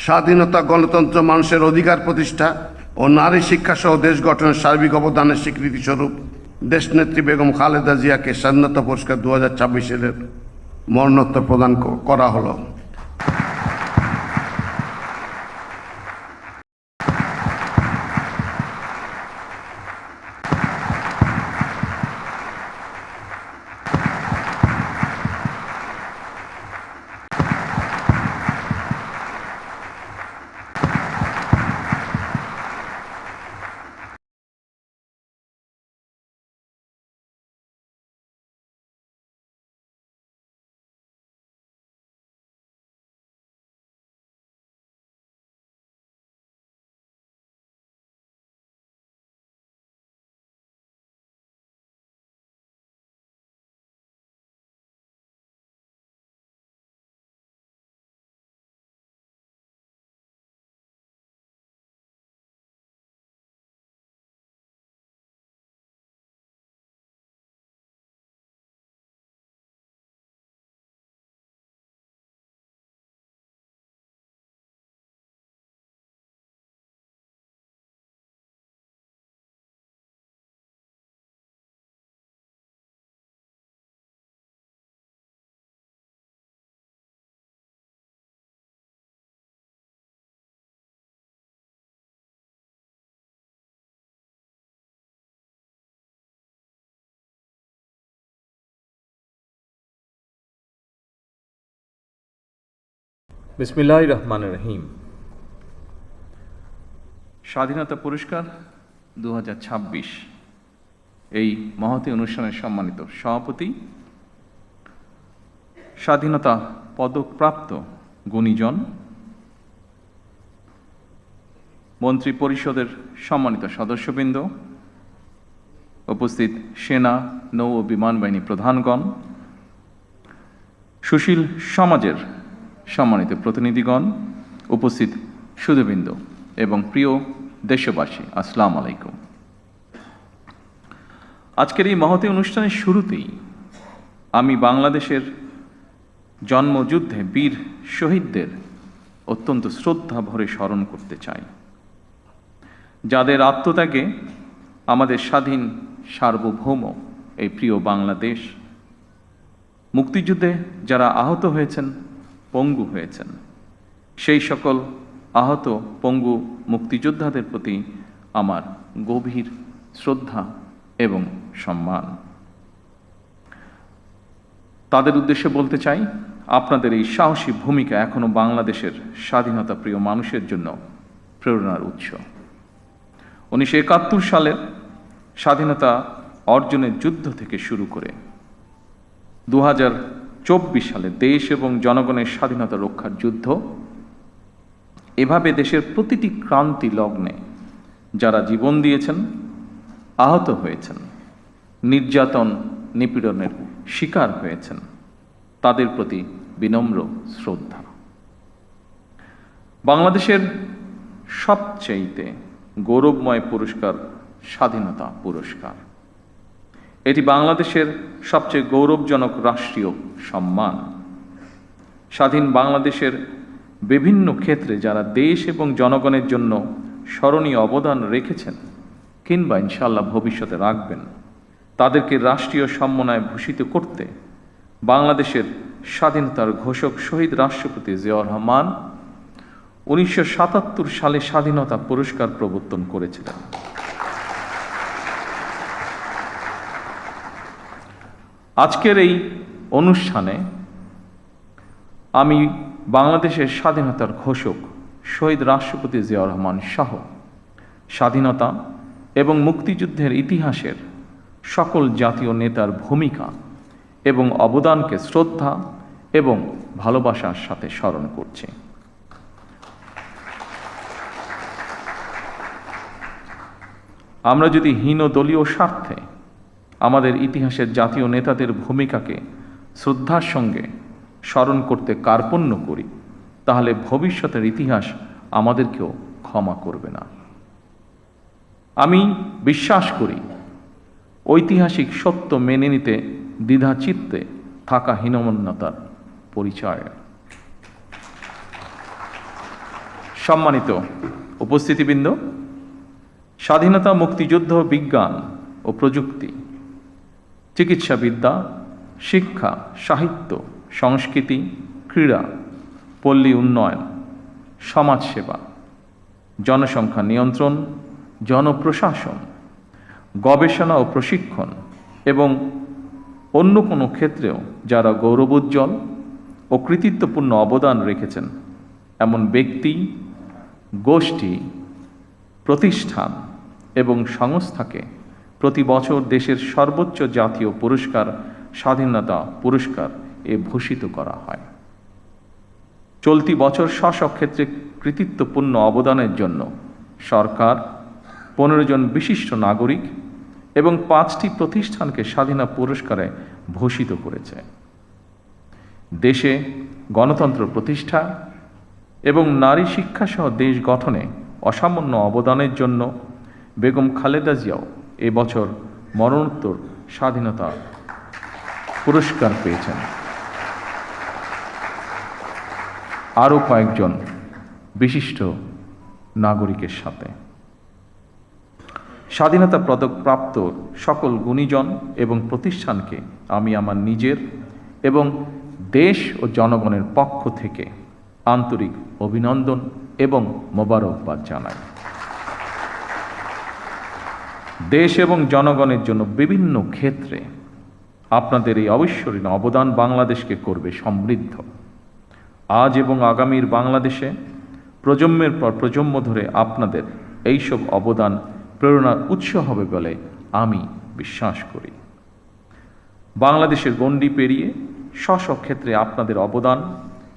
স্বাধীনতা, গণতন্ত্র, মানুষের অধিকার প্রতিষ্ঠা ও নারী শিক্ষাসহ দেশ গঠনের সার্বিক অবদানের স্বীকৃতিস্বরূপ দেশনেত্রী বেগম খালেদা জিয়াকে স্বাধীনতা পুরস্কার 2026 মরণোত্তর প্রদান করা হলো। বিসমিল্লাহির রহমানির রহিম। স্বাধীনতা পুরস্কার 2026 এই মহতী অনুষ্ঠানের সম্মানিত সভাপতি, স্বাধীনতা পদকপ্রাপ্ত গুণীজন, মন্ত্রী পরিষদের সম্মানিত সদস্যবৃন্দ, উপস্থিত সেনা, নৌ ও বিমান বাহিনী প্রধানগণ, সুশীল সমাজের সম্মানিত প্রতিনিধিগণ, উপস্থিত সুধীবৃন্দ এবং প্রিয় দেশবাসী, আসসালামু আলাইকুম। আজকের এই মহতী অনুষ্ঠানের শুরুতেই আমি বাংলাদেশের জন্মযুদ্ধে বীর শহীদদের অত্যন্ত শ্রদ্ধা ভরে স্মরণ করতে চাই, যাদের আত্মত্যাগে আমাদের স্বাধীন সার্বভৌম এই প্রিয় বাংলাদেশ, মুক্তিযুদ্ধে যারা আহত হয়েছেন, পঙ্গু হয়েছেন, সেই সকল আহত পঙ্গু মুক্তিযোদ্ধাদের প্রতি আমার গভীর শ্রদ্ধা এবং সম্মান। তাদের উদ্দেশ্যে বলতে চাই, আপনাদের এই সাহসী ভূমিকা এখনো বাংলাদেশের স্বাধীনতা প্রিয় মানুষের জন্য প্রেরণার উৎস। 1971 সালের স্বাধীনতা অর্জনের যুদ্ধ থেকে শুরু করে 2024 সালে দেশ এবং জনগণের স্বাধীনতা রক্ষার যুদ্ধ, এভাবে দেশের প্রতিটি ক্রান্তি লগ্নে যারা জীবন দিয়েছেন, আহত হয়েছেন, নির্যাতন নিপীড়নের শিকার হয়েছেন, তাদের প্রতি বিনম্র শ্রদ্ধা। বাংলাদেশের সবচেয়ে গৌরবময় পুরস্কার স্বাধীনতা পুরস্কার। এটি বাংলাদেশের সবচেয়ে গৌরবজনক রাষ্ট্রীয় সম্মান। স্বাধীন বাংলাদেশের বিভিন্ন ক্ষেত্রে যারা দেশ এবং জনগণের জন্য স্মরণীয় অবদান রেখেছেন কিংবা ইনশাআল্লাহ ভবিষ্যতে রাখবেন, তাদেরকে রাষ্ট্রীয় সম্মাননায় ভূষিত করতে বাংলাদেশের স্বাধীনতার ঘোষক শহীদ রাষ্ট্রপতি জিয়াউর রহমান 1977 সালে স্বাধীনতা পুরস্কার প্রবর্তন করেছিলেন। আজকের এই অনুষ্ঠানে আমি বাংলাদেশের স্বাধীনতার ঘোষক শহীদ রাষ্ট্রপতি জিয়াউর রহমান সহ স্বাধীনতা এবং মুক্তিযুদ্ধের ইতিহাসের সকল জাতীয় নেতার ভূমিকা এবং অবদানকে শ্রদ্ধা এবং ভালোবাসার সাথে স্মরণ করছি। আমরা যদি হীন দলীয় স্বার্থে আমাদের ইতিহাসের জাতীয় নেতাদের ভূমিকাকে শ্রদ্ধার সঙ্গে স্মরণ করতে কার্পণ্য করি, তাহলে ভবিষ্যতের ইতিহাস আমাদেরকেও ক্ষমা করবে না। আমি বিশ্বাস করি ঐতিহাসিক সত্য মেনে নিতে দ্বিধাচিত্তে থাকা হীনমন্যতার পরিচয়। সম্মানিত উপস্থিতিবৃন্দ, স্বাধীনতা, মুক্তিযুদ্ধ, বিজ্ঞান ও প্রযুক্তি, চিকিৎসাবিদ্যা, শিক্ষা, সাহিত্য, সংস্কৃতি, ক্রীড়া, পল্লী উন্নয়ন, সমাজসেবা, জনসংখ্যা নিয়ন্ত্রণ, জনপ্রশাসন, গবেষণা ও প্রশিক্ষণ এবং অন্য কোনো ক্ষেত্রেও যারা গৌরবোজ্জ্বল ও কৃতিত্বপূর্ণ অবদান রেখেছেন এমন ব্যক্তি, গোষ্ঠী, প্রতিষ্ঠান এবং সংস্থাকে প্রতি বছর দেশের সর্বোচ্চ জাতীয় পুরস্কার স্বাধীনতা পুরস্কার ভূষিত করা হয়। চলতি বছর স্ব ক্ষেত্রে কৃতিত্বপূর্ণ অবদানের জন্য সরকার 15 জন বিশিষ্ট নাগরিক এবং 5টি প্রতিষ্ঠানকে স্বাধীনতা পুরস্কারে ভূষিত করেছে। দেশে গণতন্ত্র প্রতিষ্ঠা এবং নারী শিক্ষাসহ দেশ গঠনে অসামান্য অবদানের জন্য বেগম খালেদা জিয়াও এবছর মরণোত্তর স্বাধীনতা পুরস্কার পেয়েছেন। আরও কয়েকজন বিশিষ্ট নাগরিকের সাথে স্বাধীনতা পদক প্রাপ্ত সকল গুণীজন এবং প্রতিষ্ঠানকে আমি আমার নিজের এবং দেশ ও জনগণের পক্ষ থেকে আন্তরিক অভিনন্দন এবং মোবারকবাদ জানাই। দেশ এবং জনগণের জন্য বিভিন্ন ক্ষেত্রে আপনাদের এই অবিস্মরণীয় অবদান বাংলাদেশকে করবে সমৃদ্ধ। আজ এবং আগামীর বাংলাদেশে প্রজন্মের পর প্রজন্ম ধরে আপনাদের এইসব অবদান প্রেরণার উৎস হবে বলে আমি বিশ্বাস করি। বাংলাদেশের গণ্ডি পেরিয়ে স্ব ক্ষেত্রে আপনাদের অবদান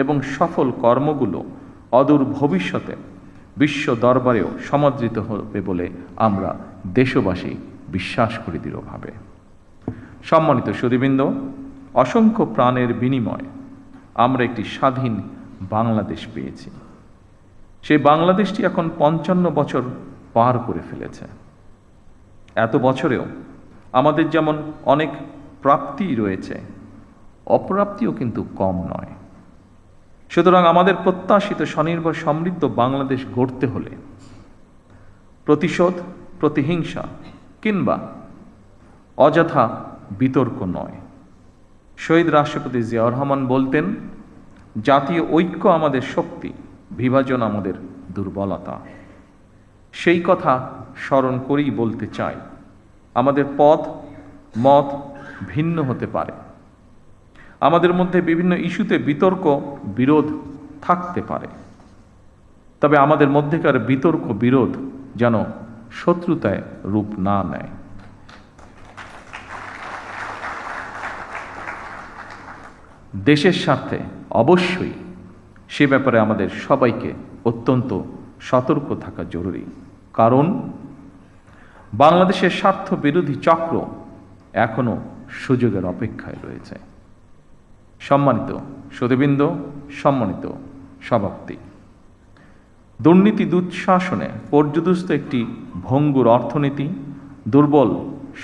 এবং সফল কর্মগুলো অদূর ভবিষ্যতে বিশ্ব দরবারেও সমাদৃত হবে বলে আমরা দেশবাসী বিশ্বাস করি দৃঢ়ভাবে। সম্মানিত সুধীবৃন্দ, অসংখ্য প্রাণের বিনিময়ে আমরা একটি স্বাধীন বাংলাদেশ পেয়েছি। সেই বাংলাদেশটি এখন 55 বছর পার করে ফেলেছে। এত বছরেও আমাদের যেমন অনেক প্রাপ্তি রয়েছে, অপ্রাপ্তিও কিন্তু কম নয়। সুতরাং আমাদের প্রত্যাশিত স্বনির্ভর সমৃদ্ধ বাংলাদেশ গড়তে হলে প্রতিশোধ, প্রতিহিংসা কিংবা অযথা বিতর্ক নয়। শহীদ রাষ্ট্রপতি জিয়াউর রহমান বলতেন, জাতীয় ঐক্য আমাদের শক্তি, বিভাজন আমাদের দুর্বলতা। সেই কথা স্মরণ করেই বলতে চাই, আমাদের পথ মত ভিন্ন হতে পারে, আমাদের মধ্যে বিভিন্ন ইস্যুতে বিতর্ক বিরোধ থাকতে পারে, তবে আমাদের মধ্যেকার বিতর্ক বিরোধ যেন শত্রুতায় রূপ না নেয়। দেশের স্বার্থে অবশ্যই সে ব্যাপারে আমাদের সবাইকে অত্যন্ত সতর্ক থাকা জরুরি, কারণ বাংলাদেশের স্বার্থ বিরোধী চক্র এখনো সুযোগের অপেক্ষায় রয়েছে। সম্মানিত সুধীবৃন্দ, সম্মানিত সভাপতি, দুর্নীতি দুঃশাসনে পর্যুদস্ত একটি ভঙ্গুর অর্থনীতি, দুর্বল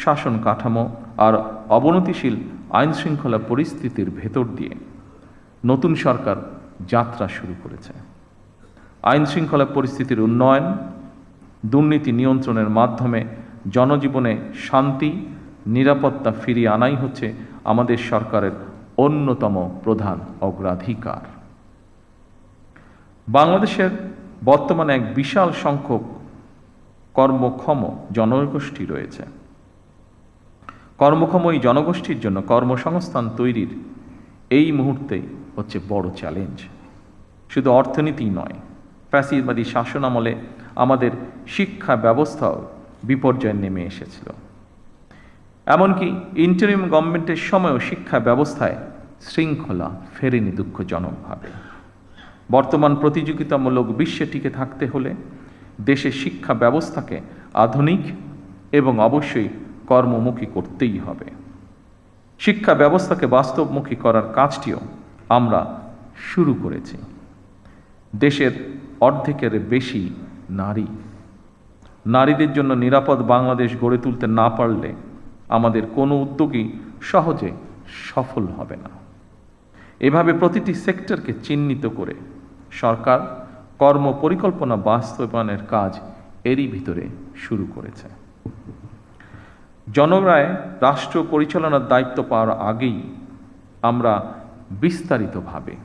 শাসন কাঠামো আর অবনতিশীল আইনশৃঙ্খলা পরিস্থিতির ভেতর দিয়ে নতুন সরকার যাত্রা শুরু করেছে। আইনশৃঙ্খলা পরিস্থিতির উন্নয়ন, দুর্নীতি নিয়ন্ত্রণের মাধ্যমে জনজীবনে শান্তি, নিরাপত্তা ফিরিয়ে আনাই হচ্ছে আমাদের সরকারের অন্যতম প্রধান অগ্রাধিকার। বাংলাদেশের বর্তমানে এক বিশাল সংখ্যক কর্মক্ষম জনগোষ্ঠী রয়েছে। কর্মক্ষম এই জনগোষ্ঠীর জন্য কর্মসংস্থান তৈরির এই মুহূর্তে হচ্ছে বড় চ্যালেঞ্জ। শুধু অর্থনীতি নয়, ফ্যাসিবাদী শাসন আমলে আমাদের শিক্ষা ব্যবস্থাও বিপর্যয়ে নেমে এসেছিল। এমনকি ইন্টারিম গভর্নমেন্টের সময়ও শিক্ষা ব্যবস্থায় শৃঙ্খলা ফেরেনি দুঃখজনকভাবে। বর্তমান প্রতিযোগিতামূলক বিশ্বে টিকে থাকতে হলে দেশের শিক্ষা ব্যবস্থাকে আধুনিক এবং অবশ্যই কর্মমুখী করতেই হবে। শিক্ষা ব্যবস্থাকে বাস্তবমুখী করার কাজটিও আমরা শুরু করেছি। দেশের অর্ধেকের বেশি নারীদের জন্য নিরাপদ বাংলাদেশ গড়ে তুলতে না পারলে আমাদের কোনো উদ্যোগই সহজে সফল হবে না। এভাবে প্রতিটি সেক্টরকে চিহ্নিত করে সরকার কর্ম পরিকল্পনা বাস্তবায়নের কাজ এরই ভিতরে শুরু করেছে। জনগণের রাষ্ট্র পরিচালনার দায়িত্ব পাওয়ার আগেই আমরা বিস্তারিতভাবে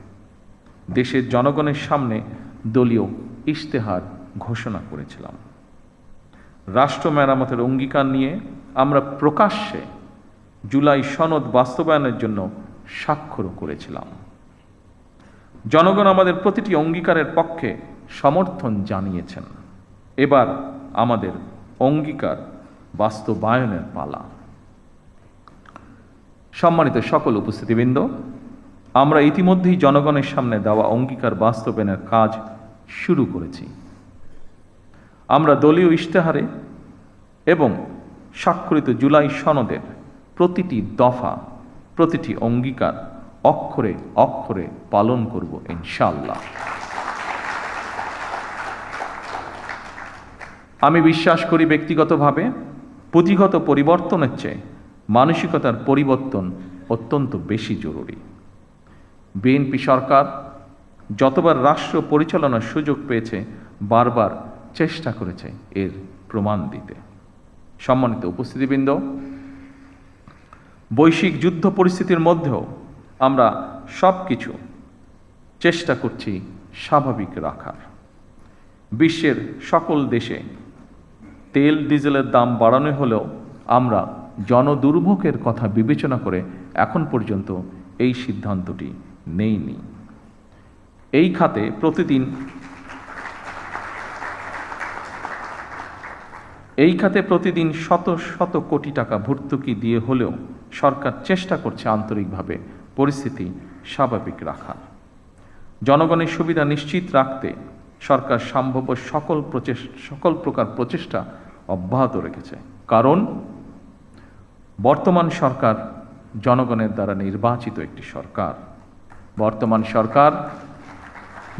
দেশের জনগণের সামনে দলীয় ইশতেহার ঘোষণা করেছিলাম। রাষ্ট্র মেরামতের অঙ্গীকার নিয়ে আমরা প্রকাশ্যে জুলাই সনদ বাস্তবায়নের জন্য স্বাক্ষরও করেছিলাম। জনগণ আমাদের প্রতিটি অঙ্গীকারের পক্ষে সমর্থন জানিয়েছেন। এবার আমাদের অঙ্গীকার বাস্তবায়নের পালা। সম্মানিত সকল উপস্থিতিবৃন্দ, আমরা ইতিমধ্যেই জনগণের সামনে দেওয়া অঙ্গীকার বাস্তবায়নের কাজ শুরু করেছি। আমরা দলীয় ইশতেহারে এবং স্বাক্ষরিত জুলাই সনদের প্রতিটি দফা, প্রতিটি অঙ্গীকার অক্ষরে অক্ষরে পালন করব ইনশাআল্লাহ। আমি বিশ্বাস করি ব্যক্তিগতভাবে পুঁথিগত পরিবর্তনের চেয়ে মানসিকতার পরিবর্তন অত্যন্ত বেশি জরুরি। বিএনপি সরকার যতবার রাষ্ট্র পরিচালনার সুযোগ পেয়েছে বারবার চেষ্টা করেছে এর প্রমাণ দিতে। সম্মানিত উপস্থিতিবৃন্দ, বৈশ্বিক যুদ্ধ পরিস্থিতির মধ্যেও আমরা সব কিছু চেষ্টা করছি স্বাভাবিক রাখার। বিশ্বের সকল দেশে তেল ডিজেলের দাম বাড়ানো হলেও আমরা জনদুর্ভোগের কথা বিবেচনা করে এখন পর্যন্ত এই সিদ্ধান্তটি নেইনি। এই খাতে প্রতিদিন শত শত কোটি টাকা ভর্তুকি দিয়ে হলেও সরকার চেষ্টা করছে আন্তরিকভাবে পরিস্থিতি স্বাভাবিক রাখার। জনগণের সুবিধা নিশ্চিত রাখতে সরকার সম্ভাব্য সকল প্রকার প্রচেষ্টা অব্যাহত রেখেছে। কারণ বর্তমান সরকার জনগণের দ্বারা নির্বাচিত একটি সরকার। বর্তমান সরকার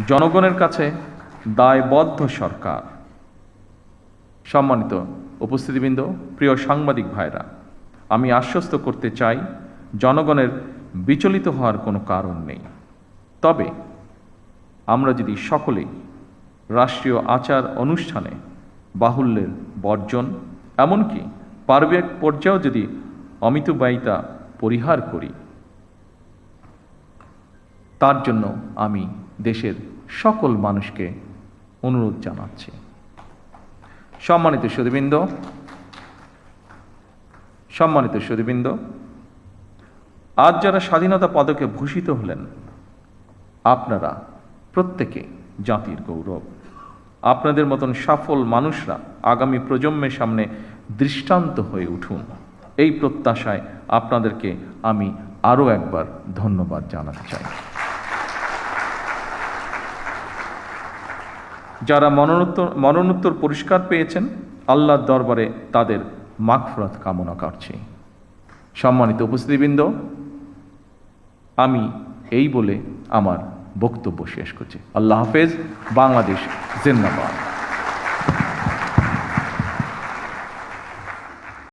জনগণের কাছে দায়বদ্ধ সরকার। সম্মানিত উপস্থিতিবৃন্দ, প্রিয় সাংবাদিক ভাইরা, আমি আশ্বস্ত করতে চাই জনগণের বিচলিত হওয়ার কোনো কারণ নেই। তবে আমরা যদি সকলেই রাষ্ট্রীয় আচার অনুষ্ঠানে বাহুল্যের বর্জন, এমনকি পারিবারিক পর্যায়েও যদি অমিতব্যয়িতা পরিহার করি, তার জন্য আমি দেশের সকল মানুষকে অনুরোধ জানাচ্ছি। সম্মানিত সুধীবৃন্দ, আজ যারা স্বাধীনতা পদকে ভূষিত হলেন, আপনারা প্রত্যেকে জাতির গৌরব। আপনাদের মতন সফল মানুষরা আগামী প্রজন্মের সামনে দৃষ্টান্ত হয়ে উঠুন। এই প্রত্যাশায় আপনাদেরকে আমি আরও একবার ধন্যবাদ জানাতে চাই। যারা মরণোত্তর পুরস্কার পেয়েছেন, আল্লাহর দরবারে তাদের মাগফিরাত কামনা করছি। সম্মানিত উপস্থিতিবৃন্দ, আমি এই বলে আমার বক্তব্য শেষ করছি। আল্লাহ হাফেজ। বাংলাদেশ জিন্দাবাদ।